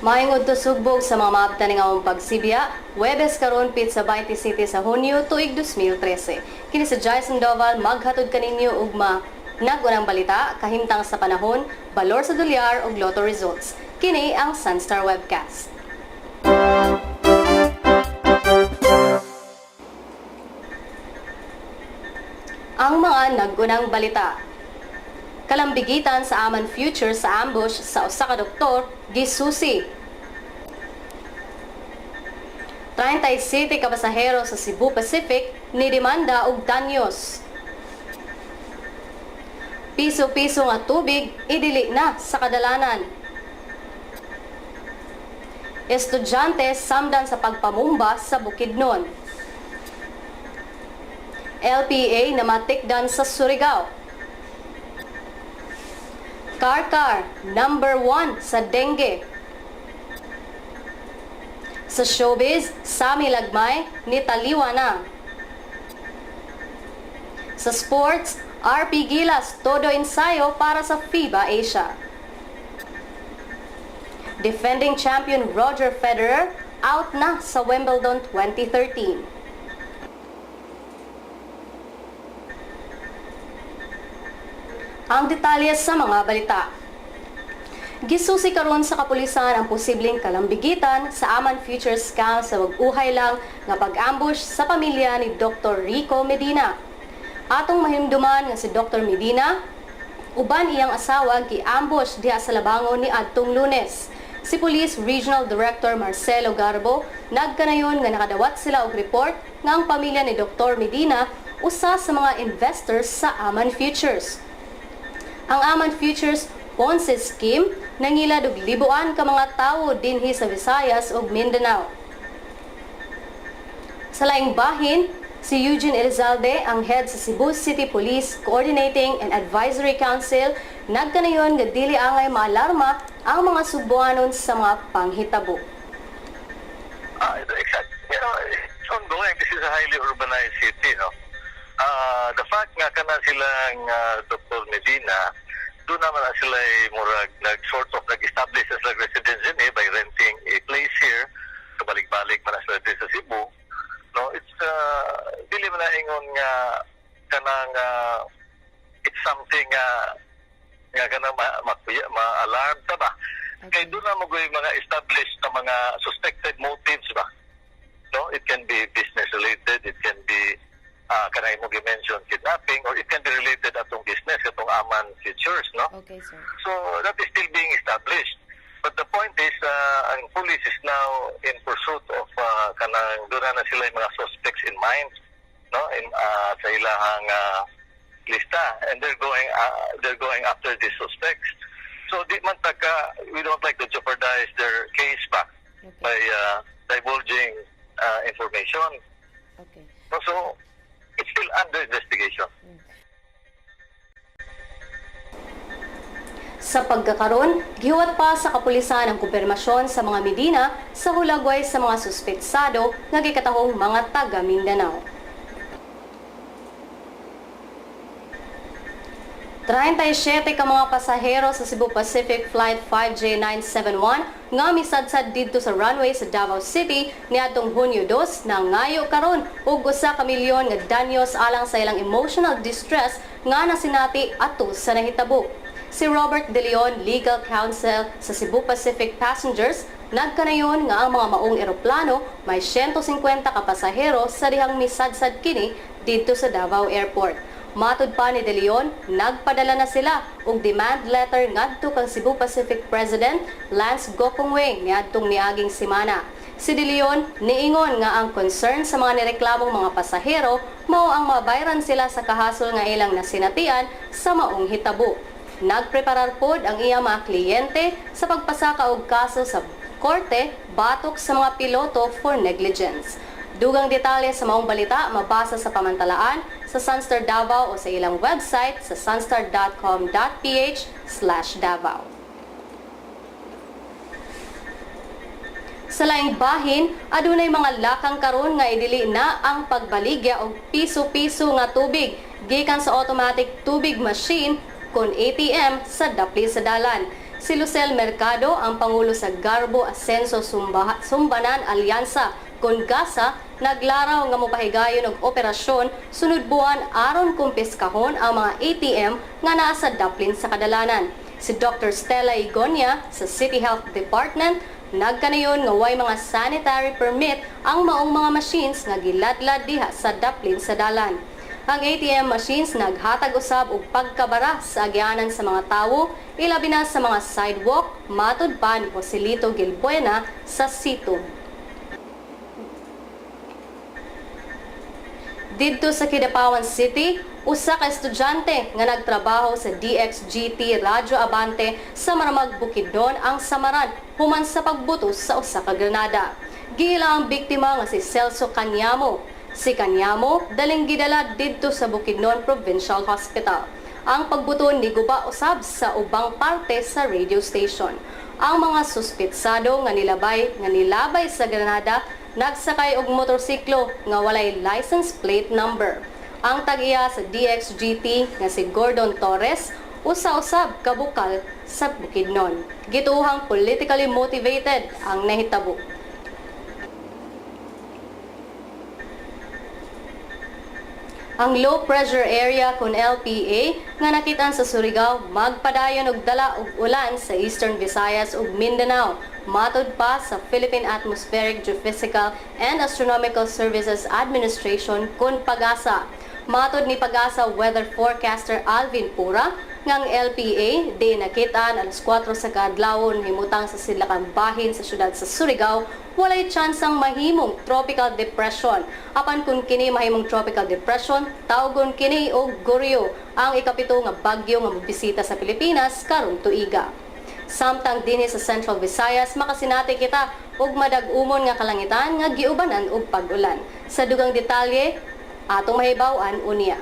Mahingod to sugbog sa mga maabtan nga mong pagsibya, Webes karon pit sa 27 sa Hunyo tuig 2013. Kini sa Jason Doval maghatod kaninyo ugma nagunang balita kahimtang sa panahon, balor sa dolyar ug lotto results. Kini ang Sunstar Webcast. Ang mga nagunang balita. Kalambigitan sa Aman Futures sa ambush sa usa ka doktor gisusi. 37 ka pasahero sa Cebu Pacific ni demanda og danyos. Piso-piso nga tubig idili na sa kadalanan. Estudyante samdan sa pagpamumba sa Bukidnon. LPA na matikdan sa Surigao. Karkar, number 1 sa dengue. Sa showbiz, Sami Lagmay, nitaliwa na. Sa sports, RP Gilas, todo ensayo para sa FIBA Asia. Defending champion Roger Federer, out na sa Wimbledon 2013. Ang detalye sa mga balita. Gisusi karon sa kapulisan ang posibleng kalambigitan sa Aman Futures scam sa wag-uhay lang nga pag-ambush sa pamilya ni Dr. Rico Medina. Atong mahimduman nga si Dr. Medina, uban iyang asawa gi-ambush diha sa Labangon ni adtong Lunes. Si Police Regional Director Marcelo Garbo nagkanayon nga nakadawat sila og report nga ang pamilya ni Dr. Medina usa sa mga investors sa Aman Futures. Ang Aman Futures Ponzi Scheme nangilad og libuan ka mga tawo dinhi sa Visayas ug Mindanao. Sa laing bahin, si Eugene Elizalde, ang head sa Cebu City Police Coordinating and Advisory Council, nagkanayon nga dili angay maalarma ang mga Subuanon sa mga panghitabo. It's ongoing. This is a highly urbanized city, no? The fact nga kana silang Dr. Medina, doon naman na sila murag sort of nag-establish as like residence by renting a place here. Kabalik-balik man na sila dito sa Cebu. No, it's dili man na ingon nga kanang it's something nga kanang ma-alarm ta ba. Kay doon na mo mga established na mga suspected motives ba. No, it can be business related, it can be kanay mo gi-mention kidnapping, or it can be related atong business, atong Aman Futures, no? Okay, sir. So that is still being established. But the point is, ang police is now in pursuit of kanang doon na sila yung mga suspects in mind, no? Sa ilahang lista, and they're going after these suspects. So di man we don't like to jeopardize their case back by divulging information. Okay. So it's still under investigation. Sa pagkakaroon, gihuwat pa sa kapulisan ang kumpirmasyon sa mga Medina sa hulagway sa mga suspetsado nga gikatahong mga taga Mindanao. 37 ka mga pasahero sa Cebu Pacific Flight 5J971 nga misadsad didto sa runway sa Davao City niadtong Hunyo 2 na ngayo karon og usa ka milyon nga danyos alang sa ilang emotional distress nga nasinati ato sa nahitabo. Si Robert De Leon, Legal Counsel sa Cebu Pacific Passengers, nagkanayon nga ang mga maong eroplano may 150 ka pasahero sa dihang misadsad kini didto sa Davao Airport. Matud pa ni De Leon, nagpadala na sila og demand letter ngadto kang Cebu Pacific President Lance Gokongwei niadtong niaging semana. Si De Leon niingon nga ang concern sa mga nireklamong mga pasahero mao ang mabayran sila sa kahasol nga ilang nasinatian sa maong hitabo. Nagpreparar pod ang iya mga kliyente sa pagpasaka og kaso sa korte batok sa mga piloto for negligence. Dugang detalye sa maong balita mabasa sa pamantalaan sa Sunstar Davao o sa ilang website sa sunstar.com.ph/Davao. Sa laing bahin, adunay mga lakang karon nga idili na ang pagbaligya og piso-piso nga tubig gikan sa automatic tubig machine kon ATM sa dapli sa dalan. Si Lucel Mercado, ang Pangulo sa Garbo Asenso Sumbanan Alyansa kon Gasa, naglaraw nga mopahigayon og operasyon sunod buwan aron kumpiskahon ang mga ATM nga naa sa daplin sa kadalanan. Si Dr. Stella Igonia sa City Health Department nagkanayon nga way mga sanitary permit ang maong mga machines nga giladlad diha sa daplin sa dalan. Ang ATM machines naghatag usab og pagkabara sa agyanan sa mga tawo, ilabi na sa mga sidewalk, matud pa ni Joselito Gilbuena sa Situm. Didto sa Kidapawan City, usa ka estudyante nga nagtrabaho sa DXGT Radyo Abante sa Maramag Bukidnon ang samaran human sa pagbutos sa usa ka granada. Giila ang biktima nga si Celso Canyamo. Si Canyamo daling gidala didto sa Bukidnon Provincial Hospital. Ang pagbuton ni guba usab sa ubang parte sa radio station. Ang mga suspitsado nga nilabay sa granada nagsakay og motorsiklo nga walay license plate number. Ang tag-iya sa DXGT nga si Gordon Torres usa-usab kabukal sa Bukidnon. Gituhang politically motivated ang nahitabo. Ang low pressure area kun LPA nga nakitaan sa Surigao magpadayon og dala og ulan sa Eastern Visayas ug Mindanao. Matud pa sa Philippine Atmospheric Geophysical and Astronomical Services Administration kun PAGASA. Matud ni PAGASA weather forecaster Alvin Pura ngang LPA di nakitaan alas 4 sa kaadlawon himutang sa Silakang Bahin sa syudad sa Surigao walay tsansang mahimong tropical depression. Apan kung kini mahimong tropical depression, tawgon kini og Goryo, ang ikapito nga bagyo nga magbisita sa Pilipinas karong tuiga. Samtang dinhi sa Central Visayas, makasinati kita og madag-umon nga kalangitan nga giubanan og pag-ulan. Sa dugang detalye, atong mahibaw-an unya.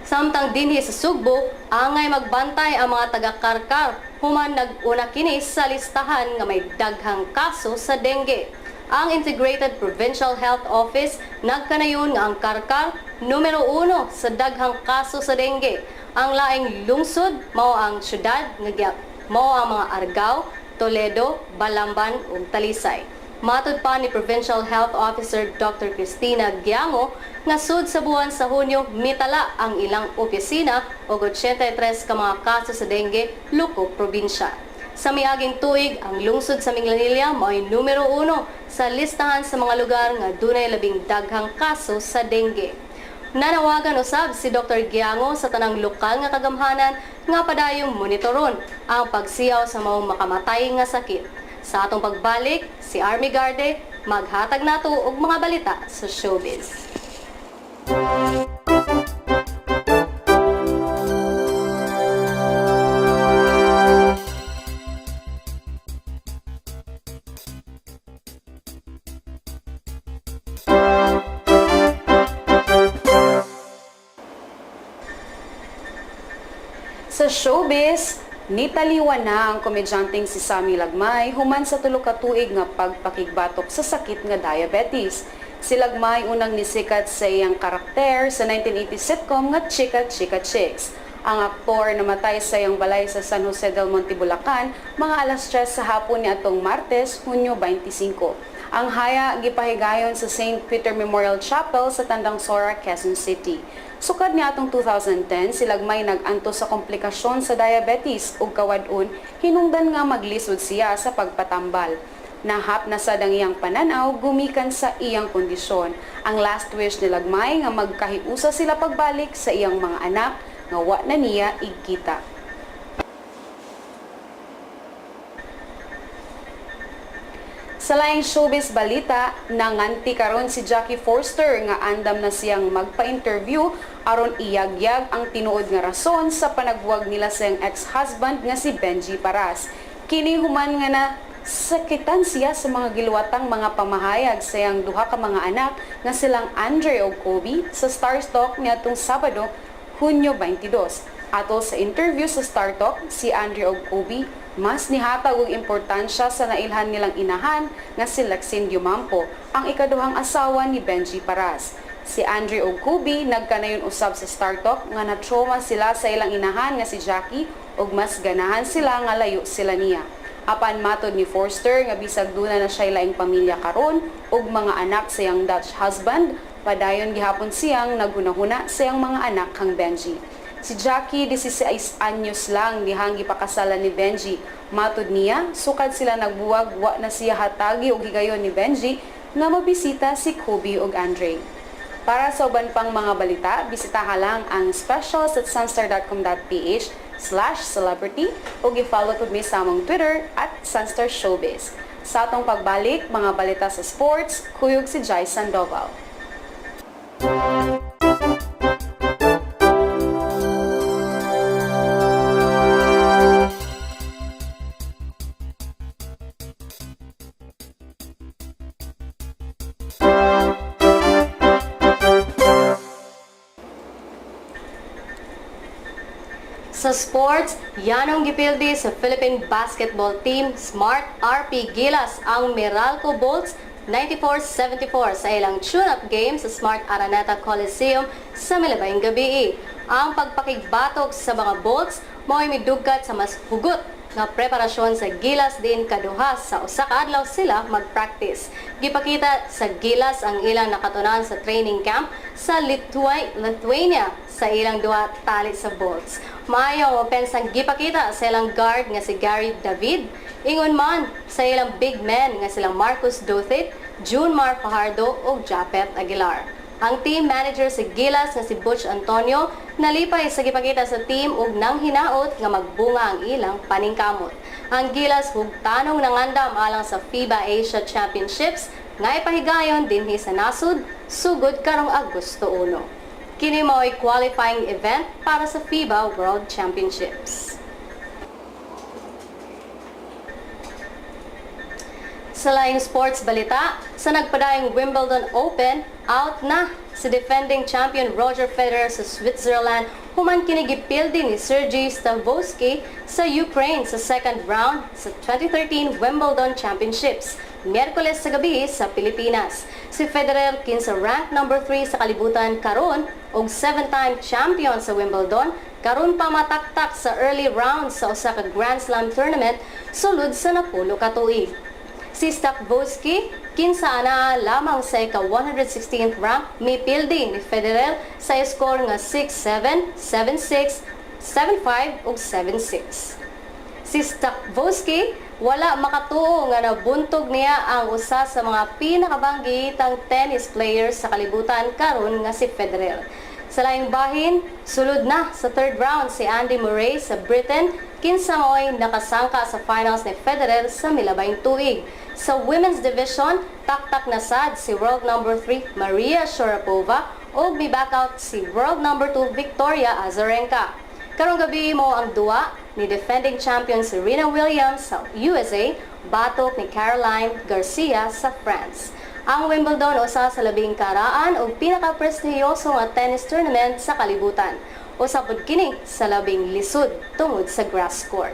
Samtang dinhi sa Sugbo, angay magbantay ang mga taga-Karkar human nag-una kini sa listahan nga may daghang kaso sa dengue. Ang Integrated Provincial Health Office nagkanayon nga ang Karkar numero 1 sa daghang kaso sa dengue. Ang laing lungsod mao ang syudad nga mao ang mga Argao, Toledo, Balamban ug Talisay. Matud pa ni Provincial Health Officer Dr. Cristina Giango nga sud sa buwan sa Hunyo mitala ang ilang opisina og 83 ka mga kaso sa dengue luko probinsya. Sa miaging tuig, ang lungsod sa Minglanilla mao'y numero 1 sa listahan sa mga lugar nga dunay labing daghang kaso sa dengue. Nanawagan usab si Dr. Giango sa tanang lokal nga kagamhanan nga padayong monitoron ang pagsiyaw sa maong makamatay nga sakit. Sa atong pagbalik, si Army Garde maghatag nato og mga balita sa showbiz. Sa showbiz, nitaliwan na ang komedyanteng si Sammy Lagmay human sa tulo ka tuig nga pagpakigbatok sa sakit nga diabetes. Si Lagmay unang nisikat sa iyang karakter sa 1980 sitcom nga Chika Chika Chicks. Ang aktor namatay sa iyang balay sa San Jose del Monte, Bulacan, mga alas 3 sa hapon ni atong Martes, Hunyo 25. Ang haya gipahigayon sa St. Peter Memorial Chapel sa Tandang Sora, Quezon City. Sukad ni atong 2010, si Lagmay nag-anto sa komplikasyon sa diabetes ug kawad-on hinungdan nga maglisod siya sa pagpatambal. Nahap na sad ang iyang pananaw gumikan sa iyang kondisyon. Ang last wish ni Lagmay nga magkahiusa sila pagbalik sa iyang mga anak nga wa na niya igkita. Sa laing showbiz balita, nanganti karon si Jackie Forster nga andam na siyang magpa-interview aron iyagyag ang tinuod nga rason sa panagwag nila sa iyang ex-husband nga si Benji Paras. Kini human nga na sakitan siya sa mga giluwatang mga pamahayag sa iyang duha ka mga anak nga silang Andre ug Kobe sa Star Talk niadtong Sabado, Hunyo 22. Atol sa interview sa Star Talk, si Andre ug Kobe mas nihatag og importansya sa nailhan nilang inahan nga si Lexine Diomampo, ang ikaduhang asawa ni Benji Paras. Si Andre ug Kubi nagkanayon usab sa StarTalk nga na-trauma sila sa ilang inahan nga si Jackie ug mas ganahan sila nga layo sila niya. Apan matod ni Forster nga bisag duna na siya laing pamilya karon ug mga anak sa iyang Dutch husband, padayon gihapon siyang naghunahuna sa iyang mga anak kang Benji. Si Jackie, 16 anyos lang dihang gipakasalan ni Benji. Matod niya, sukad sila nagbuwag, wa na siya hatagi og higayon ni Benji nga mabisita si Kobe ug Andre. Para sa uban pang mga balita, bisitaha lang ang specials at sunstar.com.ph/celebrity o i-follow po mi sa among Twitter at Sunstar Showbiz. Sa atong pagbalik, mga balita sa sports, kuyog si Jai Sandoval. Sa sports, yanong gipildi sa Philippine basketball team Smart RP Gilas ang Meralco Bolts 94-74 sa ilang tune-up game sa Smart Araneta Coliseum sa Milabayng gabi. Ang pagpakigbatok sa mga Bolts mo'y midugkat sa mas hugot nga preparasyon sa Gilas din kaduha sa usa ka adlaw sila mag-practice. Gipakita sa Gilas ang ilang nakatunan sa training camp sa Lithuania sa ilang duha tali sa Bolts. Maayo pensang gipakita sa ilang guard nga si Gary David, ingon man sa ilang big men nga silang Marcus Dothit, Junmar Fajardo ug Japet Aguilar. Ang team manager sa Gilas nga si Butch Antonio nalipay sa gipakita sa team ug nang hinaot nga magbunga ang ilang paningkamot. Ang Gilas hugtanong nangandam alang sa FIBA Asia Championships nga ipahigayon dinhi sa nasud sugod karong Agosto 1. Kini mao'y qualifying event para sa FIBA World Championships. Sa laing sports balita, sa nagpadayong Wimbledon Open, out na si defending champion Roger Federer sa Switzerland human kini gipildi ni Sergey Stavovsky sa Ukraine sa second round sa 2013 Wimbledon Championships. Miyerkules sa gabi sa Pilipinas. Si Federer kinsa rank number 3 sa kalibutan karon ug 7-time champion sa Wimbledon, karon pa mataktak sa early rounds sa usa ka Grand Slam tournament sulod sa napulo ka tuig. Si Stavovsky, kinsa ana lamang sa ika-116th rank, mipildi ni Federer sa score nga 6-7, 7-6, 7-5 ug 7-6. Si Stavovsky, wala makatuo nga nabuntog niya ang usa sa mga pinakabanggitang tennis players sa kalibutan karon nga si Federer. Sa laing bahin, sulod na sa third round si Andy Murray sa Britain, kinsa mo'y nakasangka sa finals ni Federer sa milabayng tuig. Sa women's division, taktak na sad si world number 3 Maria Sharapova o mi-backout si world number 2 Victoria Azarenka. Karong gabi mo ang duwa ni defending champion Serena Williams sa USA, batok ni Caroline Garcia sa France. Ang Wimbledon usa sa labing karaan o pinaka-prestigiyoso nga tennis tournament sa kalibutan. Usa pod kini sa labing lisod tungod sa grass court.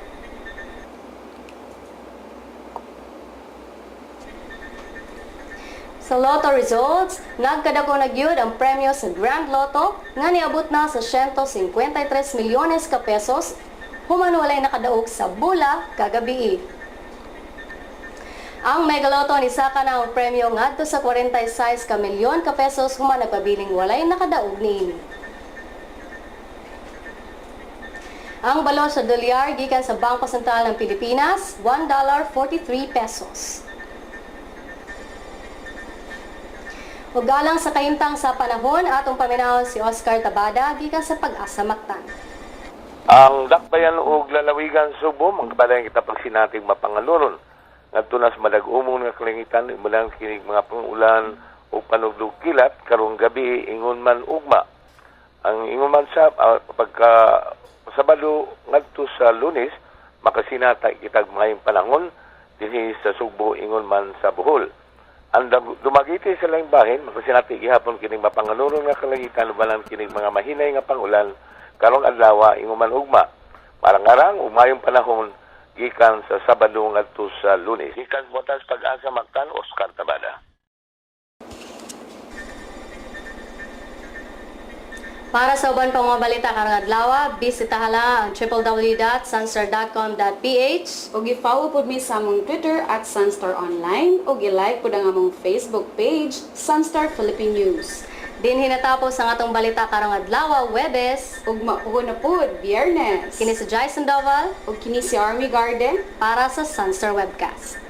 Sa Lotto results, nagkadako na gyud ang premyo sa Grand Lotto nga niabot na sa 153 milyones ka pesos human walay nakadaog sa bula kagabi. Ang Mega Lotto ni saka na ang premyo ngadto sa 46 ka milyon ka pesos human nagpabiling walay nakadaog niini. Ang balon sa dolyar gikan sa Bangko Sentral ng Pilipinas, $1.43 pesos. Ug alang sa kahimtang sa panahon, atong paminahon si Oscar Tabada gikan sa Pag-asa Mactan. Ang dakbayan ug lalawigan Subo magbalang kita pagsinating mapangaluron ngadto na sa madag-umon nga kalangitan imulang kinig mga pangulan o panugdog kilat karong gabi ingon man ugma. Ang ingon man sa pagka Sabado ngadto sa Lunes makasinata kitag mayong panahon dinhi sa Subo ingon man sa Bohol. Ang dumagiti sa laing bahin, makasinati gihapon kining mapanganuron nga kalangitan ubalan kining mga mahinay nga pangulan karong adlaw inguman ugma. Marang-arang umayong panahon gikan sa Sabado ngadto sa Lunes. Gikan Botas Pag-asa Mactan, Oscar Tabada. Para sa uban pang mga balita karong adlaw, bisitaha lang ang www.sunstar.com.ph. O i-follow po mi sa among Twitter at Sunstar Online o i-like po ang among Facebook page, Sunstar Philippine News. Din hinatapos ang atong balita karong adlaw, Webes. Ug mauho na po, Biyernes. Kini si Jai Sandoval O kini si Army Garden. para sa Sunstar Webcast.